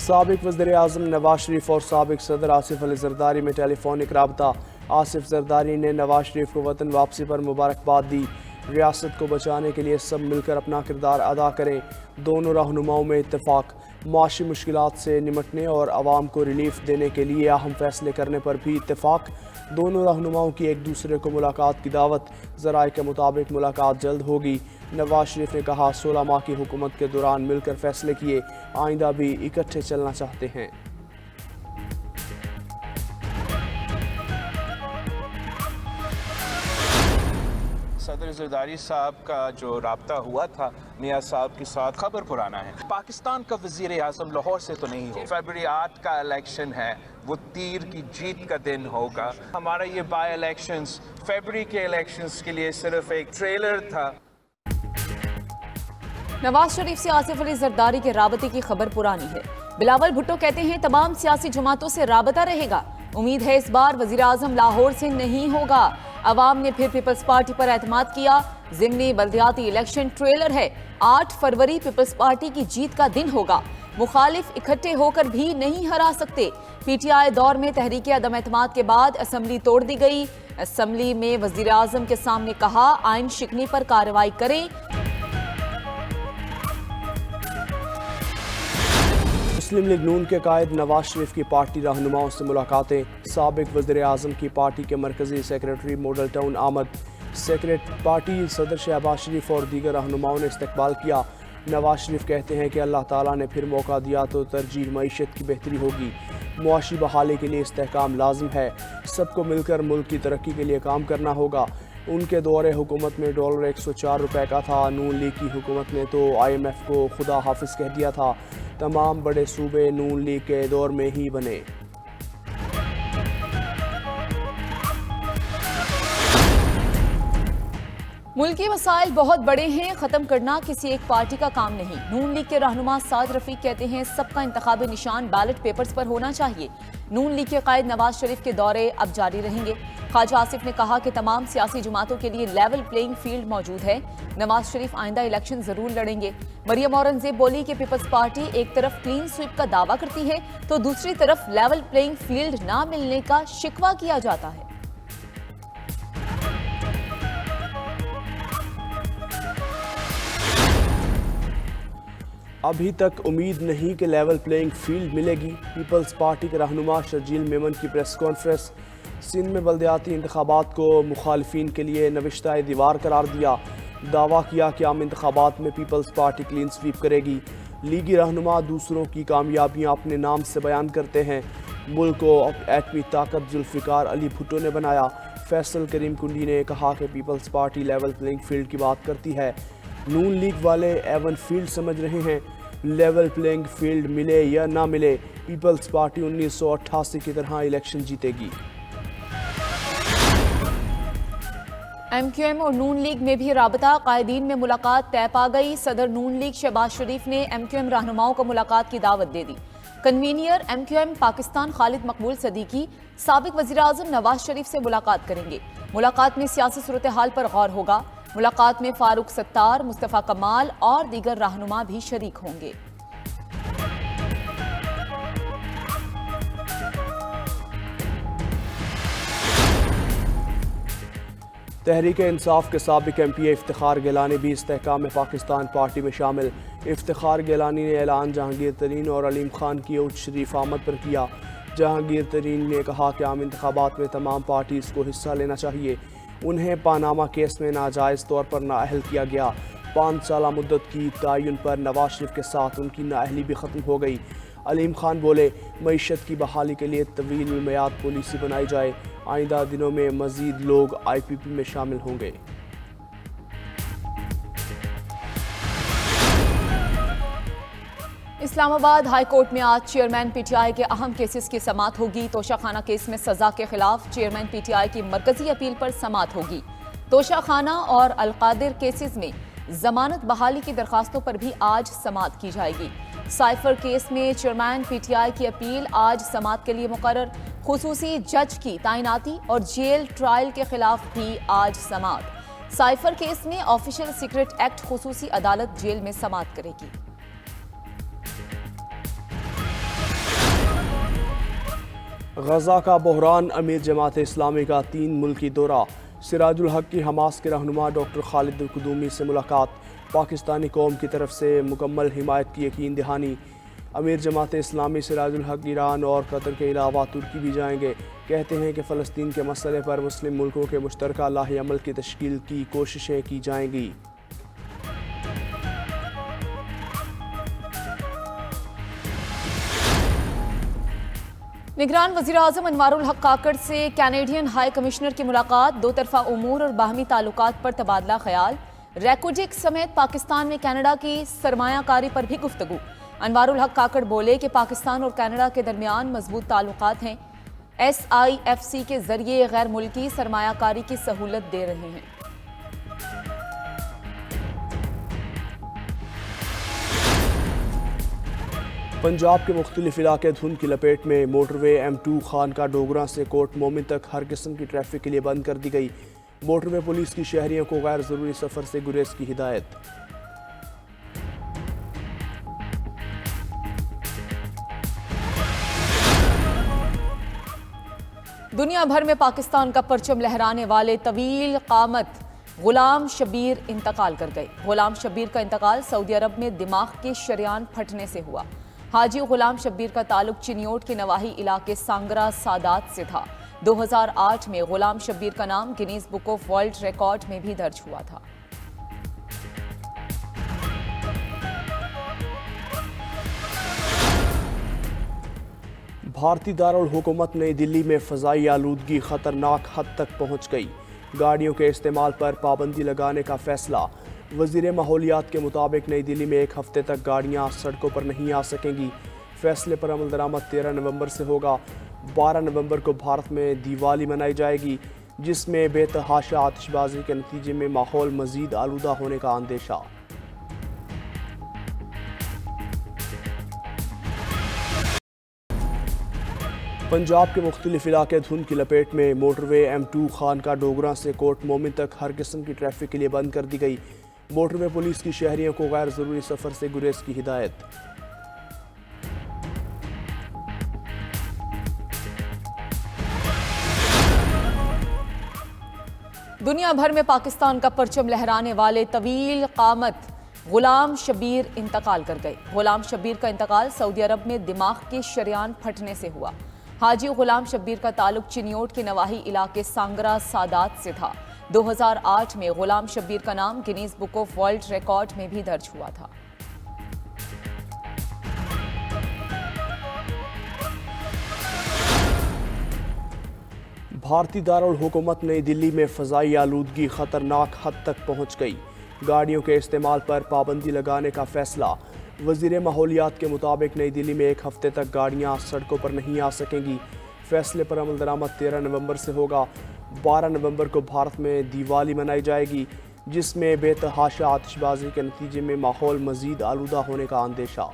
سابق وزیر اعظم نواز شریف اور سابق صدر آصف علی زرداری میں ٹیلی فونک رابطہ۔ آصف زرداری نے نواز شریف کو وطن واپسی پر مبارکباد دی۔ ریاست کو بچانے کے لیے سب مل کر اپنا کردار ادا کریں۔ دونوں رہنماؤں میں اتفاق۔ معاشی مشکلات سے نمٹنے اور عوام کو ریلیف دینے کے لیے اہم فیصلے کرنے پر بھی اتفاق۔ دونوں رہنماؤں کی ایک دوسرے کو ملاقات کی دعوت۔ ذرائع کے مطابق ملاقات جلد ہوگی۔ نواز شریف نے کہا 16 ماہ کی حکومت کے دوران مل کر فیصلے کیے، آئندہ بھی اکٹھے چلنا چاہتے ہیں۔ صدر زرداری صاحب کا جو رابطہ ہوا تھا نیاز صاحب کے ساتھ خبر پرانا ہے۔ پاکستان کا وزیر اعظم لاہور سے تو نہیں ہو۔ فیبروری 8 کا الیکشن ہے، وہ تیر کی جیت کا دن ہوگا۔ ہمارا یہ بائی الیکشنز فیبروری کے الیکشنز کے لیے صرف ایک ٹریلر تھا۔ نواز شریف سے آصف علی زرداری کے رابطے کی خبر پرانی ہے۔ بلاول بھٹو کہتے ہیں تمام سیاسی جماعتوں سے رابطہ رہے گا۔ امید ہے اس بار وزیر اعظم لاہور سے نہیں ہوگا۔ عوام نے پھر پیپلز پارٹی پر اعتماد کیا۔ ضمنی بلدیاتی الیکشن ٹریلر ہے۔ 8 فروری پیپلز پارٹی کی جیت کا دن ہوگا۔ مخالف اکٹھے ہو کر بھی نہیں ہرا سکتے۔ پی ٹی آئی دور میں تحریک عدم اعتماد کے بعد اسمبلی توڑ دی گئی۔ اسمبلی میں وزیر اعظم کے سامنے کہا آئین شکنی پر کارروائی کریں۔ مسلم لیگ نون کے قائد نواز شریف کی پارٹی رہنماؤں سے ملاقاتیں۔ سابق وزیر اعظم کی پارٹی کے مرکزی سیکریٹری ماڈل ٹاؤن آمد۔ پارٹی صدر شہباز شریف اور دیگر رہنماؤں نے استقبال کیا۔ نواز شریف کہتے ہیں کہ اللہ تعالیٰ نے پھر موقع دیا تو ترجیح معیشت کی بہتری ہوگی۔ معاشی بحالی کے لیے استحکام لازم ہے۔ سب کو مل کر ملک کی ترقی کے لیے کام کرنا ہوگا۔ ان کے دور حکومت میں ڈالر 104 روپے کا تھا۔ نون لیگ کی حکومت نے تو IMF کو خدا حافظ کہہ دیا تھا۔ تمام بڑے صوبے نون لیگ کے دور میں ہی بنے۔ ملکی مسائل بہت بڑے ہیں، ختم کرنا کسی ایک پارٹی کا کام نہیں۔ نون لیگ کے رہنما سعد رفیق کہتے ہیں سب کا انتخابی نشان بیلٹ پیپرز پر ہونا چاہیے۔ نون لیگ کے قائد نواز شریف کے دورے اب جاری رہیں گے۔ خواجہ آصف نے کہا کہ تمام سیاسی جماعتوں کے لیے لیول پلینگ فیلڈ موجود ہے۔ نواز شریف آئندہ الیکشن ضرور لڑیں گے۔ مریم اورنگزیب بولی کہ پیپلز پارٹی ایک طرف کلین سویپ کا دعویٰ کرتی ہے تو دوسری طرف لیول پلینگ فیلڈ نہ ملنے کا شکوہ کیا جاتا ہے۔ ابھی تک امید نہیں کہ لیول پلینگ فیلڈ ملے گی۔ پیپلز پارٹی کے رہنما شرجیل میمن کی پریس کانفرنس۔ سندھ میں بلدیاتی انتخابات کو مخالفین کے لیے نوشتہ دیوار قرار دیا۔ دعویٰ کیا کہ عام انتخابات میں پیپلز پارٹی کلین سویپ کرے گی۔ لیگی رہنما دوسروں کی کامیابیاں اپنے نام سے بیان کرتے ہیں۔ ملک کو ایٹمی طاقت ذوالفقار علی بھٹو نے بنایا۔ فیصل کریم کنڈی نے کہا کہ Peoples Party level playing field کی بات کرتی ہے۔ نون لیگ والے ایون فیلڈ سمجھ رہے ہیں۔ لیول پلینگ فیلڈ ملے یا نہ ملے، پیپلز پارٹی 1988 کی طرح الیکشن جیتے گی۔ MQM اور نون لیگ میں بھی رابطہ، قائدین میں ملاقات طے پا گئی۔ صدر نون لیگ شہباز شریف نے MQM رہنماؤں کو ملاقات کی دعوت دے دی۔ کنوینئر MQM پاکستان خالد مقبول صدیقی سابق وزیر اعظم نواز شریف سے ملاقات کریں گے۔ ملاقات میں سیاسی صورتحال پر غور ہوگا۔ ملاقات میں فاروق ستار، مصطفیٰ کمال اور دیگر رہنما بھی شریک ہوں گے۔ تحریک انصاف کے سابق MP افتخار گیلانی بھی استحکام پاکستان پارٹی میں شامل۔ افتخار گیلانی نے اعلان جہانگیر ترین اور علیم خان کی اونچ شریف آمد پر کیا۔ جہانگیر ترین نے کہا کہ عام انتخابات میں تمام پارٹیز کو حصہ لینا چاہیے۔ انہیں پاناما کیس میں ناجائز طور پر نااہل کیا گیا۔ 5 سالہ مدت کی تعین پر نواز شریف کے ساتھ ان کی نااہلی بھی ختم ہو گئی۔ علیم خان بولے معیشت کی بحالی کے لیے طویل المیعاد پالیسی بنائی جائے۔ آئندہ دنوں میں مزید لوگ IPP میں شامل ہوں گے۔ اسلام آباد ہائی کورٹ میں آج چیئرمین PTI کے اہم کیسز کی سماعت ہوگی۔ توشہ خانہ کیس میں سزا کے خلاف چیئرمین PTI کی مرکزی اپیل پر سماعت ہوگی۔ توشہ خانہ اور القادر کیسز میں ضمانت بحالی کی درخواستوں پر بھی آج سماعت کی جائے گی۔ سائفر کیس میں چیئرمین PTI کی اپیل آج سماعت کے لیے مقرر۔ خصوصی جج کی تعیناتی اور جیل ٹرائل کے خلاف بھی آج سماعت۔ سائفر کیس میں آفیشل سیکرٹ ایکٹ خصوصی عدالت جیل میں سماعت کرے گی۔ غزہ کا بحران، امیر جماعت اسلامی کا 3 ملکی دورہ، سراج الحق کی حماس کے رہنما ڈاکٹر خالد القدومی سے ملاقات، پاکستانی قوم کی طرف سے مکمل حمایت کی یقین دہانی۔ امیر جماعت اسلامی سراج الحق ایران اور قطر کے علاوہ ترکی بھی جائیں گے، کہتے ہیں کہ فلسطین کے مسئلے پر مسلم ملکوں کے مشترکہ لاہ عمل کی تشکیل کی کوششیں کی جائیں گی۔ نگران وزیراعظم انوار الحق کاکڑ سے کینیڈین ہائی کمشنر کی ملاقات، دو طرفہ امور اور باہمی تعلقات پر تبادلہ خیال، ریکوجک سمیت پاکستان میں کینیڈا کی سرمایہ کاری پر بھی گفتگو۔ انوار الحق کاکڑ بولے کہ پاکستان اور کینیڈا کے درمیان مضبوط تعلقات ہیں، SIFC کے ذریعے غیر ملکی سرمایہ کاری کی سہولت دے رہے ہیں۔ پنجاب کے مختلف علاقے دھند کی لپیٹ میں، موٹر وے M2 خانقاہ ڈوگراں سے کوٹ مومن تک ہر قسم کی ٹریفک کے لیے بند کر دی گئی، موٹر وے پولیس کی شہریوں کو غیر ضروری سفر سے گریز کی ہدایت۔ دنیا بھر میں پاکستان کا پرچم لہرانے والے طویل قامت غلام شبیر انتقال کر گئے۔ غلام شبیر کا انتقال سعودی عرب میں دماغ کے شریان پھٹنے سے ہوا۔ حاجی غلام شبیر کا تعلق چنیوٹ کے نواحی علاقے سانگرا سادات سے تھا۔ 2008 میں غلام شبیر کا نام Guinness book of world record میں بھی درج ہوا تھا۔ بھارتی دارالحکومت نئی دلی میں فضائی آلودگی خطرناک حد تک پہنچ گئی، گاڑیوں کے استعمال پر پابندی لگانے کا فیصلہ۔ وزیر ماحولیات کے مطابق نئی دلی میں 1 ہفتے تک گاڑیاں سڑکوں پر نہیں آ سکیں گی۔ فیصلے پر عمل درآمد 13 نومبر سے ہوگا۔ 12 نومبر کو بھارت میں دیوالی منائی جائے گی، جس میں بے تحاشا آتش بازی کے نتیجے میں ماحول مزید آلودہ ہونے کا اندیشہ۔ پنجاب کے مختلف علاقے دھند کی لپیٹ میں، موٹر وے M2 خانقاہ ڈوگراں سے کوٹ مومن تک ہر قسم کی ٹریفک کے لیے بند کر دی گئی، موٹر وے پولیس کی شہریوں کو غیر ضروری سفر سے گریز کی ہدایت۔ دنیا بھر میں پاکستان کا پرچم لہرانے والے طویل قامت غلام شبیر انتقال کر گئے۔ غلام شبیر کا انتقال سعودی عرب میں دماغ کے شریان پھٹنے سے ہوا۔ حاجی غلام شبیر کا تعلق چنیوٹ کے نواحی علاقے سانگرا سادات سے تھا۔ 2008 میں غلام شبیر کا نام Guinness book of world record میں بھی درج ہوا تھا۔ بھارتی دارالحکومت نئی دلی میں فضائی آلودگی خطرناک حد تک پہنچ گئی، گاڑیوں کے استعمال پر پابندی لگانے کا فیصلہ۔ وزیر ماحولیات کے مطابق نئی دلی میں 1 ہفتے تک گاڑیاں سڑکوں پر نہیں آ سکیں گی۔ فیصلے پر عمل درآمد 13 نومبر سے ہوگا۔ 12 نومبر کو بھارت میں دیوالی منائی جائے گی، جس میں بے تحاشا آتش بازی کے نتیجے میں ماحول مزید آلودہ ہونے کا اندیشہ۔